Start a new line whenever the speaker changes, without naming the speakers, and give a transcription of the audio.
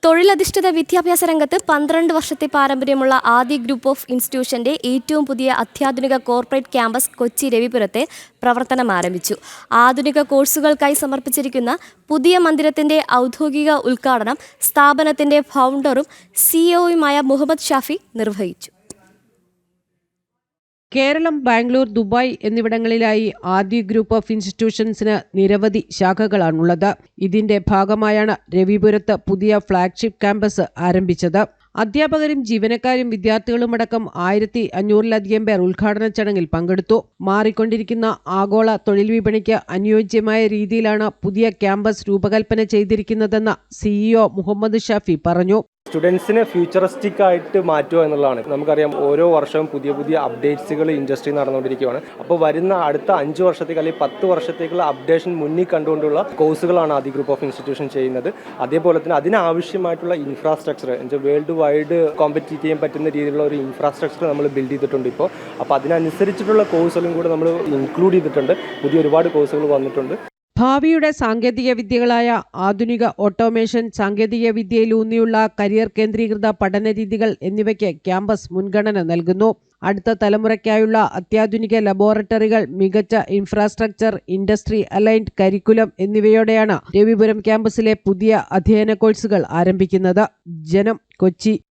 തൊഴിലധിഷ്ഠിത വിദ്യാഭ്യാസ രംഗത്ത് 12 വർഷത്തെ പാരമ്പര്യമുള്ള ആദി ഗ്രൂപ്പ് ഓഫ് ഇൻസ്റ്റിറ്റ്യൂഷന്റെ ഏറ്റവും പുതിയ അത്യാധുനിക കോർപ്പറേറ്റ് ക്യാമ്പസ് കൊച്ചി രവിപുരത്തെ പ്രവർത്തനം ആരംഭിച്ചു. ആധുനിക കോഴ്സുകൾക്കായി സമർപ്പിച്ചിരിക്കുന്ന പുതിയ മന്ദിരത്തിന്റെ ഔദ്യോഗിക ഉദ്ഘാടനം സ്ഥാപനത്തിന്റെ ഫൗണ്ടറും സിഇഒയുമായ മുഹമ്മദ് ഷാഫി നിർവഹിച്ചു.
കേരളം, ബാംഗ്ലൂർ, ദുബായ് എന്നിവിടങ്ങളിലായി ആദി ഗ്രൂപ്പ് ഓഫ് ഇൻസ്റ്റിറ്റ്യൂഷൻസിന് നിരവധി ശാഖകളാണുള്ളത്. ഇതിന്റെ ഭാഗമായാണ് രവിപുരത്ത് പുതിയ ഫ്ളാഗ്ഷിപ്പ് ക്യാമ്പസ് ആരംഭിച്ചത്. അധ്യാപകരും ജീവനക്കാരും വിദ്യാർത്ഥികളുമടക്കം 1500-ലധികം പേർ ഉദ്ഘാടന ചടങ്ങിൽ പങ്കെടുത്തു. മാറിക്കൊണ്ടിരിക്കുന്ന ആഗോള തൊഴിൽ വിപണിക്ക് അനുയോജ്യമായ രീതിയിലാണ് പുതിയ ക്യാമ്പസ് രൂപകൽപ്പന ചെയ്തിരിക്കുന്നതെന്ന് സിഇഒ മുഹമ്മദ് ഷാഫി പറഞ്ഞു.
സ്റ്റുഡൻസിനെ ഫ്യൂച്ചറിസ്റ്റിക് ആയിട്ട് മാറ്റുക എന്നുള്ളതാണ്. നമുക്കറിയാം, ഓരോ വർഷവും പുതിയ പുതിയ അപ്ഡേറ്റ്സുകൾ ഇൻഡസ്ട്രി നടന്നുകൊണ്ടിരിക്കുകയാണ്. അപ്പോൾ വരുന്ന അടുത്ത 5 വർഷത്തേക്ക് അല്ലെങ്കിൽ 10 വർഷത്തേക്കുള്ള അപ്ഡേഷൻ മുന്നിൽ കണ്ടുകൊണ്ടുള്ള കോഴ്സുകളാണ് ആദി ഗ്രൂപ്പ് ഓഫ് ഇൻസ്റ്റിറ്റ്യൂഷൻ ചെയ്യുന്നത്. അതേപോലെ തന്നെ അതിനാവശ്യമായിട്ടുള്ള ഇൻഫ്രാസ്ട്രക്ചർ, വേൾഡ് വൈഡ് കോമ്പറ്റീറ്റ് ചെയ്യാൻ പറ്റുന്ന രീതിയിലുള്ള ഒരു ഇൻഫ്രാസ്ട്രക്ചർ നമ്മൾ ബിൽഡ് ചെയ്തിട്ടുണ്ട് ഇപ്പോൾ. അപ്പോൾ അതിനനുസരിച്ചിട്ടുള്ള കോഴ്സുകളും കൂടെ നമ്മൾ ഇൻക്ലൂഡ് ചെയ്തിട്ടുണ്ട്. പുതിയ ഒരുപാട് കോഴ്സുകൾ വന്നിട്ടുണ്ട്.
ഭാവിയുടെ സാങ്കേതിക വിദ്യകളായ ആധുനിക ഓട്ടോമേഷൻ, സാങ്കേതിക വിദ്യയിലൂന്നിയുള്ള കരിയർ കേന്ദ്രീകൃത പഠനരീതികൾ എന്നിവയ്ക്ക് ക്യാമ്പസ് മുൻഗണന നൽകുന്നു. അടുത്ത തലമുറയ്ക്കായുള്ള അത്യാധുനിക ലബോറട്ടറികൾ, മികച്ച ഇൻഫ്രാസ്ട്രക്ചർ, ഇൻഡസ്ട്രി അലൈൻഡ് കരിക്കുലം എന്നിവയോടെയാണ് രവിപുരം ക്യാമ്പസിലെ പുതിയ അധ്യയന കോഴ്സുകൾ ആരംഭിക്കുന്നത്. ജനം, കൊച്ചി.